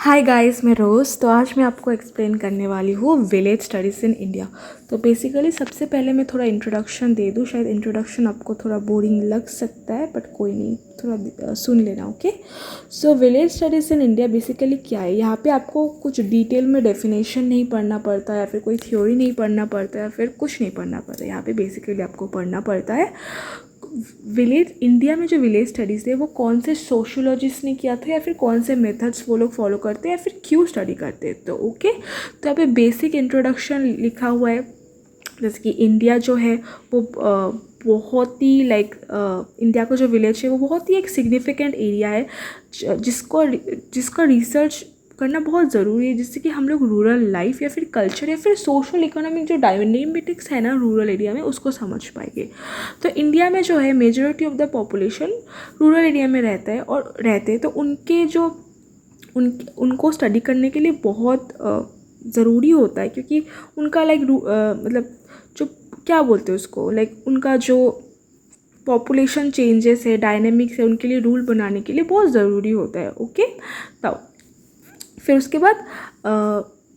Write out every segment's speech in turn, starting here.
Hi guys, मैं रोज़। तो आज मैं आपको एक्सप्लेन करने वाली हूँ विलेज स्टडीज़ इन इंडिया। तो बेसिकली सबसे पहले मैं थोड़ा इंट्रोडक्शन दे दूँ। शायद इंट्रोडक्शन आपको थोड़ा बोरिंग लग सकता है, बट कोई नहीं, थोड़ा सुन लेना। Okay, so village studies in India basically क्या है। यहाँ पे आपको कुछ डिटेल में डेफिनेशन नहीं पढ़ना पड़ता, या फिर कोई थ्योरी नहीं पढ़ना पड़ता, या फिर कुछ नहीं पढ़ना पड़ता। यहाँ पे बेसिकली आपको पढ़ना पड़ता है विलेज इंडिया में जो विलेज स्टडीज़ है वो कौन से सोशियोलॉजिस्ट ने किया था, या फिर कौन से मेथड्स वो लोग फॉलो करते हैं, या फिर क्यों स्टडी करते हैं। तो ओके, तो यहाँ पे बेसिक इंट्रोडक्शन लिखा हुआ है। जैसे कि इंडिया जो है वो बहुत ही इंडिया का जो विलेज है वो बहुत ही एक सिग्निफिकेंट एरिया है, जिसका रिसर्च करना बहुत ज़रूरी है, जिससे कि हम लोग रूरल लाइफ या फिर कल्चर या फिर सोशल इकोनॉमिक जो डायनेमिक्स है ना रूरल एरिया में, उसको समझ पाएंगे। तो इंडिया में जो है majority of the population rural area में रहता है और रहते हैं, तो उनके जो उनको स्टडी करने के लिए बहुत ज़रूरी होता है, क्योंकि उनका मतलब जो क्या बोलते हैं उसको, उनका जो पॉपुलेशन चेंजेस है, डायनेमिक्स है, उनके लिए रूल बनाने के लिए बहुत ज़रूरी होता है। ओके, तो फिर उसके बाद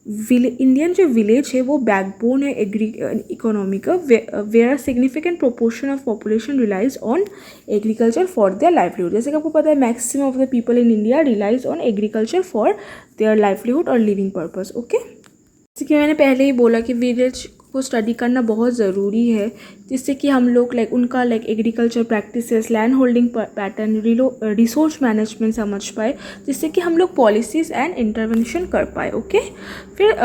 इंडियन जो विलेज है वो बैकबोन है इकोनॉमी का, where are significant proportion of population relies on agriculture for their livelihood. जैसे कि आपको पता है maximum of the people in India relies on agriculture for their livelihood और लिविंग पर्पस। ओके, जैसे कि मैंने पहले ही बोला कि विलेज को स्टडी करना बहुत ज़रूरी है, जिससे कि हम लोग उनका agriculture practices, land holding pattern, resource management समझ पाए, जिससे कि हम लोग पॉलिसीज़ एंड इंटरवेंशन कर पाए। ओके, फिर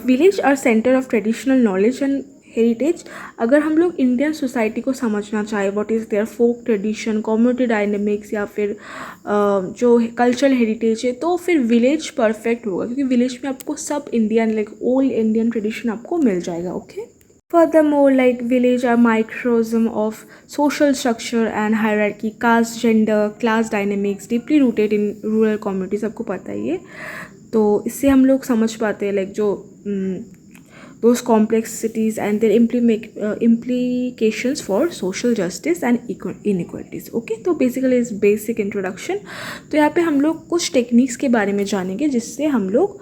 village are centre of traditional knowledge and heritage. अगर हम लोग इंडियन सोसाइटी को समझना चाहें, what is their folk tradition, community dynamics, या फिर जो कल्चरल हेरिटेज है, तो फिर विलेज परफेक्ट होगा, क्योंकि विलेज में आपको सब इंडियन ओल्ड इंडियन ट्रेडिशन आपको मिल जाएगा। Okay, furthermore, village are microcosm of social structure and hierarchy, caste, gender, class dynamics deeply rooted in rural communities। आपको पता ही है, तो इससे हम लोग समझ पाते हैं जो those complexities and their implications for social justice and inequalities। Okay, तो बेसिकली इस बेसिक इंट्रोडक्शन। तो यहाँ पे हम लोग कुछ टेक्निक्स के बारे में जानेंगे जिससे हम लोग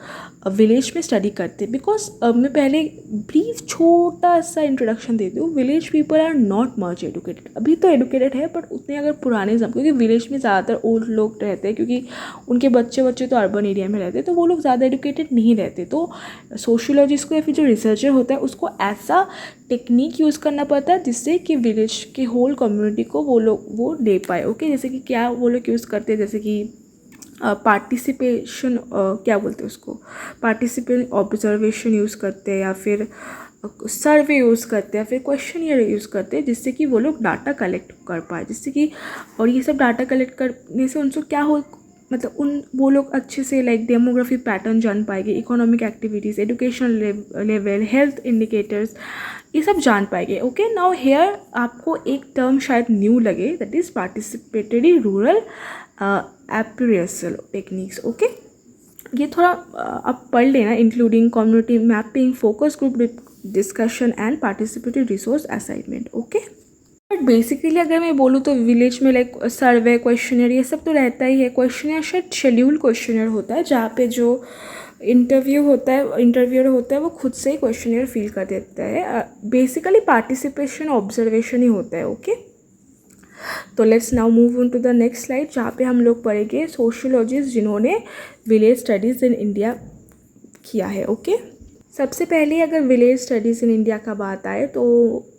विलेज में स्टडी करते हैं। बिकॉज मैं पहले ब्रीफ छोटा सा इंट्रोडक्शन देती हूँ। Village people are not much educated, अभी तो एडुकेटेड है, बट उतने अगर पुराने क्योंकि विलेज में ज़्यादातर ओल्ड लोग रहते हैं, क्योंकि उनके बच्चे तो अर्बन एरिया में रहते हैं, तो वो लोग ज़्यादा एडुकेटेड नहीं रहते। तो सोशियोलॉजिस्ट को या फिर जो रिसर्चर होता है उसको ऐसा टेक्निक यूज़ करना पड़ता है जिससे कि विलेज के होल कम्युनिटी को वो ले पाए। ओके, जैसे कि क्या वो लोग यूज़ करते हैं, जैसे कि पार्टिसिपेशन, क्या बोलते हैं उसको, पार्टिसिपेट ऑब्जर्वेशन यूज़ करते हैं, या फिर सर्वे यूज़ करते हैं, फिर क्वेश्चनियर यूज़ करते हैं, जिससे कि वो लोग डाटा कलेक्ट कर पाए, जिससे कि और ये सब डाटा कलेक्ट करने से उनसे क्या हो, मतलब वो लोग अच्छे से डेमोग्राफी पैटर्न जान पाएंगे, economic activities, education level, health indicators, ये सब जान पाएंगे। ओके, नाउ हेयर आपको एक टर्म शायद न्यू लगे, that is participatory rural appraisal techniques. Okay, ये थोड़ा आप पढ़ लेना, including community mapping, focus group discussion and participatory resource assignment. Okay, but basically अगर मैं बोलूँ तो विलेज में सर्वे, क्वेश्चनर, ये सब तो रहता ही है। क्वेश्चनर शायद शेड्यूल क्वेश्चनर होता है, जहाँ पे जो इंटरव्यूअर होता है वो खुद से ही क्वेश्चनर फिल कर देता है। बेसिकली पार्टिसिपेशन ऑब्जर्वेशन ही होता है। ओके, तो let's now move on to the next slide, जहाँ पे हम लोग पढ़ेंगे सोशियोलॉजिस्ट जिन्होंने विलेज स्टडीज़ इन इंडिया किया है। ओके, सबसे पहले अगर विलेज स्टडीज़ इन इंडिया का बात आए तो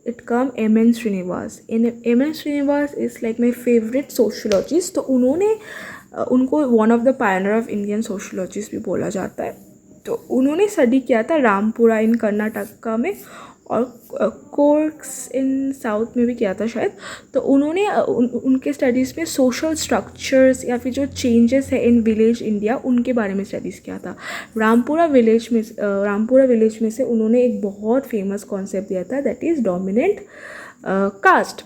it come M N. Srinivas. M N. Srinivas is my favourite sociologist. तो उनको one of the pioneer of Indian sociologist भी बोला जाता है। तो उन्होंने स्टडी किया था रामपुरा इन कर्नाटका में, और कोर्क्स इन साउथ में भी किया था शायद। तो उन्होंने उनके स्टडीज़ में सोशल स्ट्रक्चर्स या फिर जो चेंजेस है इन विलेज इंडिया, उनके बारे में स्टडीज़ किया था। रामपुरा विलेज में से उन्होंने एक बहुत फेमस कॉन्सेप्ट दिया था, that is dominant caste.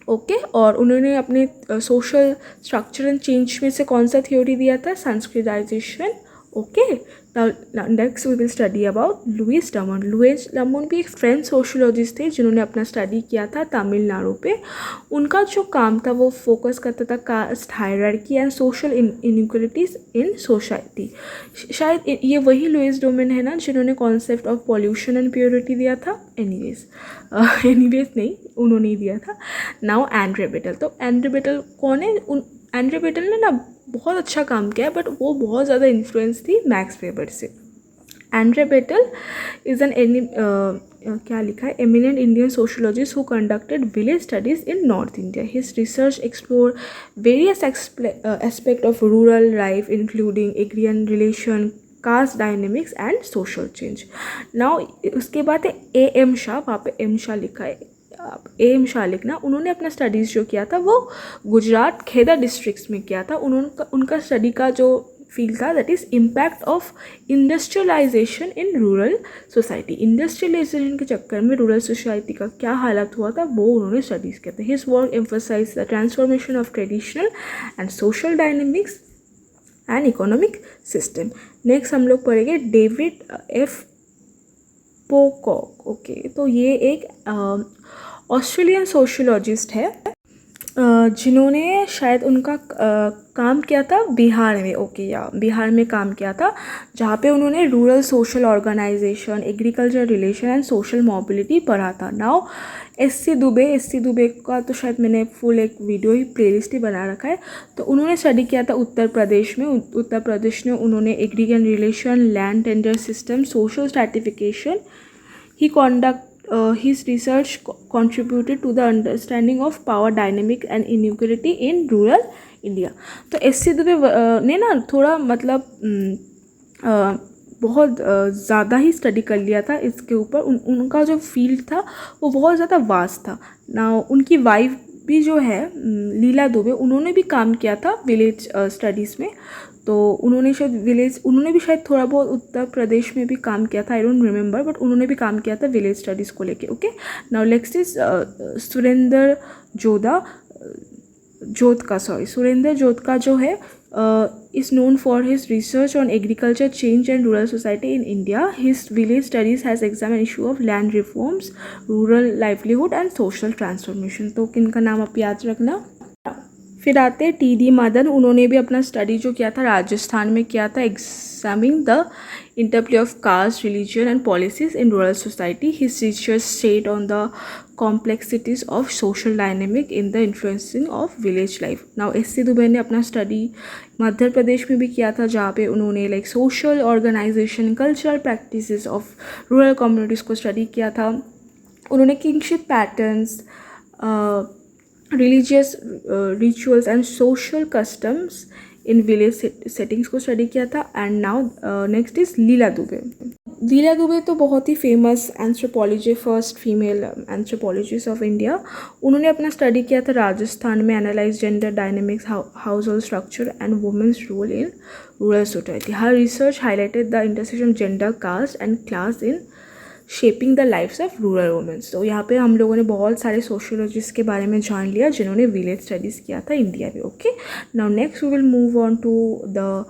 Okay, और उन्होंने अपने सोशल स्ट्रक्चर एंड चेंज में से कौन सा थ्योरी दिया था, Sanskritisation Okay, now next we will study about Louis Drummond. Louis Drummond भी एक फ्रेंच सोशोलॉजिस्ट थे जिन्होंने अपना स्टडी किया था तमिलनाडु पे. उनका जो काम था वो फोकस करता था caste hierarchy and social inequalities in society. शायद ये वही लुइस ड्रमंड है ना जिन्होंने concept of pollution and purity दिया था. एनीवेज नहीं, उन्होंने ही दिया था. नाउ एंड्रे बेटल. तो एंड्रे बेटल कौन है? एंड्रे बेटल ने ना बहुत अच्छा काम किया है, बट वो बहुत ज़्यादा इन्फ्लुएंस थी मैक्स वेबर से. एंड्रे बेटल इज़ क्या लिखा है, eminent Indian sociologist who conducted village studies in north India. His research explore various aspect of rural life including agrarian relation, caste dynamics and social change. Now उसके बाद है A.M. Shah. वहाँ पे M Shah लिखा है. A.M. शाह लिखना. उन्होंने अपना स्टडीज़ जो किया था वो गुजरात खेदा डिस्ट्रिक्ट्स में किया था. उनका स्टडी का जो फील्ड था that is impact of industrialisation in rural society. Industrialisation के चक्कर में रूरल सोसाइटी का क्या हालत हुआ था वो उन्होंने स्टडीज़ किया था. His work emphasise the transformation of traditional and social dynamics and economic system. Next हम लोग पढ़ेंगे डेविड F. पोकॉक. ओके, तो ये एक ऑस्ट्रेलियन सोशोलॉजिस्ट है जिन्होंने शायद उनका काम किया था बिहार में. ओके, या बिहार में काम किया था जहाँ पे उन्होंने rural social organisation, agriculture relation and social mobility पढ़ा था. Now S.C. दुबे का तो शायद मैंने फुल एक वीडियो ही प्लेलिस्ट ही बना रखा है. तो उन्होंने स्टडी किया था उत्तर प्रदेश में. उत्तर प्रदेश में उन्होंने agrarian relation, land tender system, social stratification. He conduct his research contributed to the understanding of power dynamic and inequality in rural India. तो S.C. दुबे ने ना थोड़ा मतलब बहुत ज़्यादा ही स्टडी कर लिया था इसके ऊपर. उनका जो फील्ड था वो बहुत ज़्यादा वास्ट था ना. उनकी वाइफ भी जो है लीला दुबे, उन्होंने भी काम किया था विलेज स्टडीज़ में. तो उन्होंने भी शायद थोड़ा बहुत उत्तर प्रदेश में भी काम किया था. आई डोंट रिमेंबर, बट उन्होंने भी काम किया था विलेज स्टडीज़ को लेके. Okay, now next is Surinder Jodhka जो है is known for his research on agriculture change and rural society in India. His village studies has examined issue of land reforms, rural livelihood and social transformation. तो किनका नाम आप याद रखना. फिर आते हैं T.D. मदन. उन्होंने भी अपना स्टडी जो किया था राजस्थान में किया था, examining the interplay of caste, religion and policies in rural society. His research stayed on the complexities of social dynamic in the influencing of village life. Now S.C. Dubey ने अपना स्टडी मध्य प्रदेश में भी किया था जहाँ पे उन्होंने like social organisation, cultural practices of rural communities को स्टडी किया था. उन्होंने kingship patterns, religious rituals and social customs in village settings को स्टडी किया था. And now next is Leela Dube तो बहुत ही famous anthropology, first female anthropologist of India. उन्होंने अपना स्टडी किया था राजस्थान में, analyse gender dynamics, household structure and women's role in rural society. Her research highlighted the intersection of gender, caste and class in shaping the lifes of rural womens. तो यहाँ पे हम लोगों ने बहुत सारे सोशोलॉजिस्ट के बारे में जान लिया जिन्होंने विलेज स्टडीज़ किया था इंडिया में. Okay, now next we will move on to the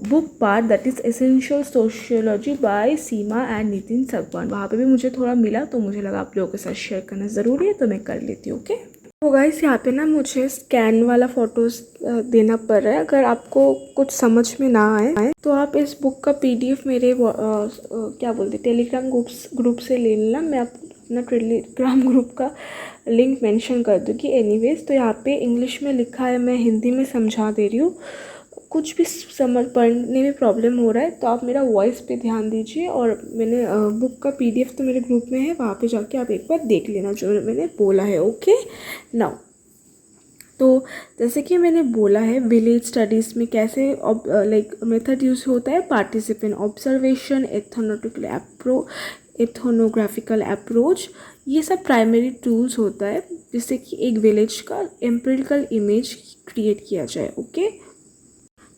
book part that is essential sociology by Seema and Nitin Sagwan. वहाँ पे भी मुझे थोड़ा मिला तो मुझे लगा आप लोगों के साथ शेयर करना ज़रूरी है, तो मैं कर लेती हूँ. ओके, तो गाइस यहाँ पे ना मुझे स्कैन वाला फ़ोटोज़ देना पड़ रहा है. अगर आपको कुछ समझ में ना आए तो आप इस बुक का PDF मेरे क्या बोलते टेलीग्राम ग्रुप से ले लेना. मैं आपको अपना टेलीग्राम ग्रुप का लिंक मेंशन कर दूँगी. एनीवेज, तो यहाँ पे इंग्लिश में लिखा है, मैं हिंदी में समझा दे रही हूँ. कुछ भी समझ पढ़ने में प्रॉब्लम हो रहा है तो आप मेरा वॉइस पे ध्यान दीजिए. और मैंने बुक का PDF तो मेरे ग्रुप में है, वहाँ पे जाके आप एक बार देख लेना जो मैंने बोला है. ओके, नाउ तो जैसे कि मैंने बोला है विलेज स्टडीज़ में कैसे लाइक मेथड यूज़ होता है, पार्टिसिपेंट ऑब्जर्वेशन, एथनोग्राफिकल अप्रोच, ये सब प्राइमरी टूल्स होता है जिससे कि एक विलेज का एम्पिरिकल इमेज क्रिएट किया जाए. ओके,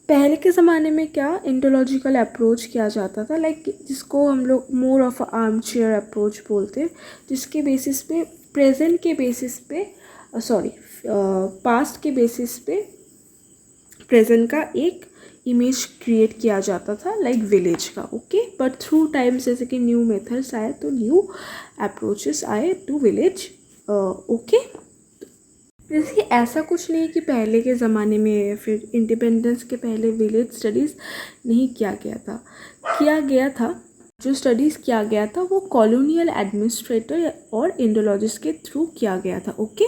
पहले के ज़माने में क्या इंटोलॉजिकल अप्रोच किया जाता था, लाइक जिसको हम लोग more of arm chair approach बोलते, जिसके बेसिस पे प्रेजेंट के बेसिस पे पास्ट के बेसिस पे प्रेजेंट का एक इमेज क्रिएट किया जाता था लाइक विलेज का, ओके। बट थ्रू टाइम्स जैसे कि न्यू मेथड्स आए तो न्यू अप्रोचेस आए टू विलेज, ओके। जैसे कि ऐसा कुछ नहीं है कि पहले के ज़माने में या फिर इंडिपेंडेंस के पहले विलेज स्टडीज़ नहीं किया गया था। जो स्टडीज़ किया गया था वो कॉलोनियल एडमिनिस्ट्रेटर और इंडोलॉजिस्ट के थ्रू किया गया था, ओके।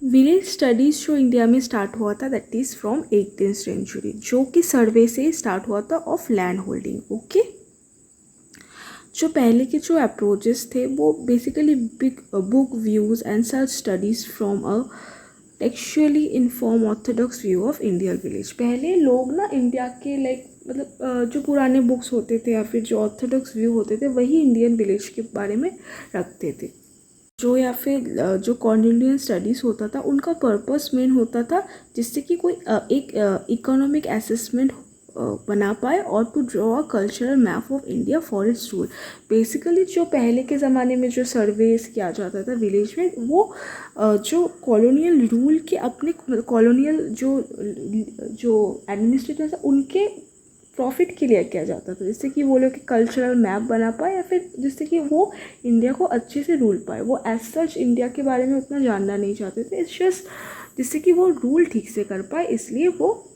विलेज स्टडीज़ जो इंडिया में स्टार्ट हुआ था that is from 18th century, जो कि सर्वे से स्टार्ट हुआ था ऑफ लैंड होल्डिंग, ओके। जो पहले के जो अप्रोचेस थे वो basically big book views and search studies from a textually inform orthodox view of Indian village. पहले लोग ना इंडिया के लाइक मतलब जो पुराने बुक्स होते थे या फिर जो ऑर्थोडॉक्स व्यू होते थे वही इंडियन विलेज के बारे में रखते थे। जो या फिर जो कॉलोनियल स्टडीज़ होता था उनका पर्पस मेन होता था जिससे कि कोई एक इकोनॉमिक असेसमेंट बना पाए और to draw a cultural map of India for its rule. Basically जो पहले के ज़माने में जो सर्वेस किया जाता था विलेज में वो जो कॉलोनियल रूल के अपने कॉलोनियल जो एडमिनिस्ट्रेटर था उनके प्रॉफिट के लिए किया जाता था, जिससे कि वो लोग कल्चरल मैप बना पाए या फिर जिससे कि वो इंडिया को अच्छे से रूल पाए। वो एज सच इंडिया के बारे में उतना जानना नहीं चाहते थे, इट्स जस्ट जिससे कि वो रूल ठीक से कर पाए, इसलिए वो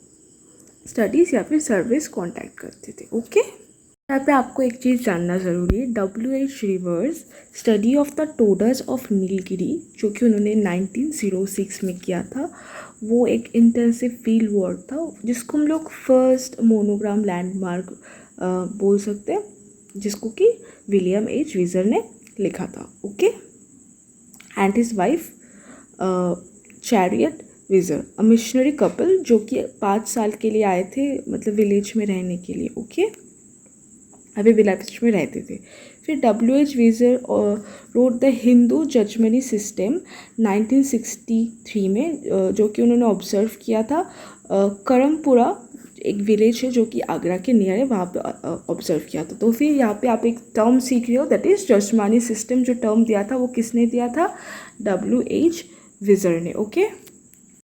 स्टडीज़ या फिर सर्विस कॉन्टैक्ट करते थे, ओके। यहाँ पे आपको एक चीज़ जानना ज़रूरी है, WH Rivers study of the Todas of Nilgiri जो कि उन्होंने 1906 में किया था, वो एक इंटेंसिव फील्ड वर्क था जिसको हम लोग फर्स्ट मोनोग्राम लैंडमार्क बोल सकते हैं, जिसको कि विलियम एच विजर ने लिखा था, okay. And his wife Charlotte Wiser, a missionary couple जो कि 5 साल के लिए आए थे मतलब विलेज में रहने के लिए, ओके। अभी विलेज में रहते थे। फिर WH Wiser wrote the Hindu jajmani system 1963 में, जो कि उन्होंने ऑब्जर्व किया था। करमपुरा एक विलेज है जो कि आगरा के नियर है, वहाँ पे ऑब्जर्व किया था। तो फिर यहाँ पे आप एक टर्म सीख रहे हो दैट इज़ जजमानी सिस्टम। जो टर्म दिया था वो किसने दिया था? WH विजर ने, ओके।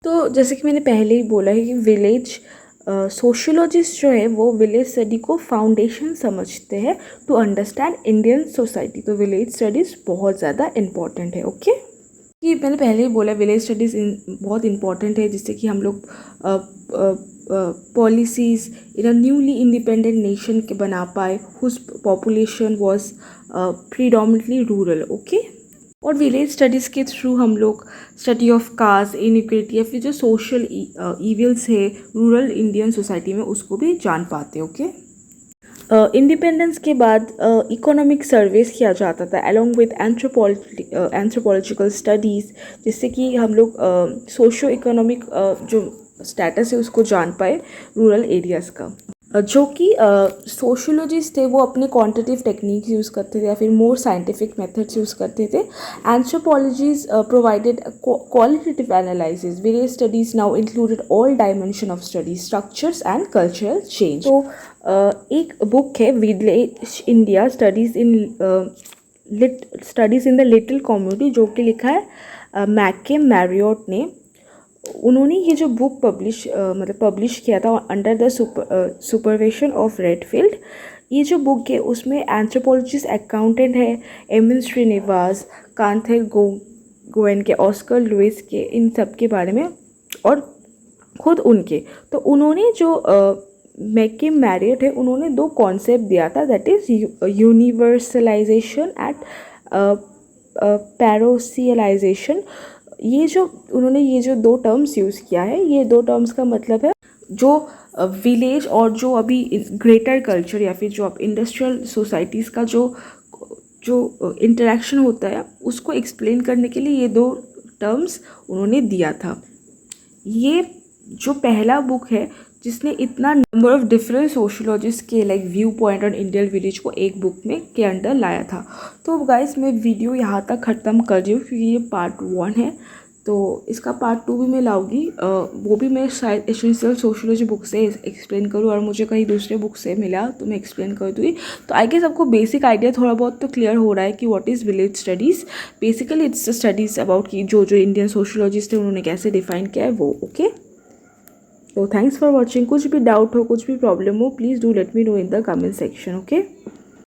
तो जैसे कि मैंने पहले ही बोला है कि विलेज सोशियोलॉजिस्ट जो है वो विलेज स्टडी को फाउंडेशन समझते हैं टू अंडरस्टैंड इंडियन सोसाइटी। तो विलेज स्टडीज़ बहुत ज़्यादा इम्पॉर्टेंट है, ओके। कि मैंने पहले ही बोला विलेज स्टडीज़ बहुत इम्पॉर्टेंट है जिससे कि हम लोग policies in a newly independent nation के बना पाए whose population was predominantly rural, okay. और विलेज स्टडीज़ के थ्रू हम लोग स्टडी ऑफ कास्ट इनइक्वालिटी या फिर जो सोशल इविल्स है रूरल इंडियन सोसाइटी में उसको भी जान पाते, ओके। इंडिपेंडेंस के बाद इकोनॉमिक सर्वेस किया जाता था अलॉन्ग विद एंथ्रोपोलॉजिकल स्टडीज़, जिससे कि हम लोग सोशो इकोनॉमिक जो स्टेटस है उसको जान पाए रूरल एरियाज़ का। जो कि सोशियोलॉजिस्ट थे वो अपने क्वांटिटेटिव टेक्निक्स यूज़ करते थे या फिर मोर साइंटिफिक मेथड्स यूज़ करते थे। Anthropologies provided qualitative analysis. Village studies now included all dimension of study structures and cultural change. तो एक बुक है village India studies in the little community जो कि लिखा है मैके मैरियट ने। उन्होंने ये जो बुक पब्लिश किया था under the supervision of Redfield. ये जो बुक है उसमें एंथ्रोपोलॉजिस्ट अकाउंटेंट है एमिल श्रीनिवास, कांथेर गोएन के, ऑस्कर लुइस के, इन सब के बारे में और खुद उनके। तो उन्होंने जो मैके मैरियट है उन्होंने 2 कॉन्सेप्ट दिया था दैट इज़ यूनिवर्सलाइजेशन एंड पैरोसियलाइजेशन। ये जो उन्होंने ये जो 2 टर्म्स यूज़ किया है, ये 2 टर्म्स का मतलब है जो विलेज और जो अभी ग्रेटर कल्चर या फिर जो अब इंडस्ट्रियल सोसाइटीज़ का जो इंटरेक्शन होता है उसको एक्सप्लेन करने के लिए ये 2 टर्म्स उन्होंने दिया था। ये जो पहला बुक है जिसने इतना नंबर ऑफ डिफरेंट सोशियोलॉजिस्ट के like view point on Indian village को एक बुक में के अंडर लाया था। तो गाइस मैं वीडियो यहाँ तक ख़त्म कर रही हूँ क्योंकि ये पार्ट 1 है, तो इसका पार्ट 2 भी मैं लाऊंगी। वो भी मैं शायद एसेंशियल सोशियोलॉजी बुक से एक्सप्लेन करूँ और मुझे कहीं दूसरे बुक से मिला तो मैं एक्सप्लेन कर दूँगी। तो आई गेस आपको बेसिक आइडिया थोड़ा बहुत तो क्लियर हो रहा है कि what is village studies. Basically it's the studies about कि जो इंडियन सोशियोलॉजिस्ट है उन्होंने कैसे डिफाइन किया है वो, ओके। तो थैंक्स फॉर वॉचिंग। कुछ भी डाउट हो, कुछ भी प्रॉब्लम हो, please do let me know in the comment section, okay.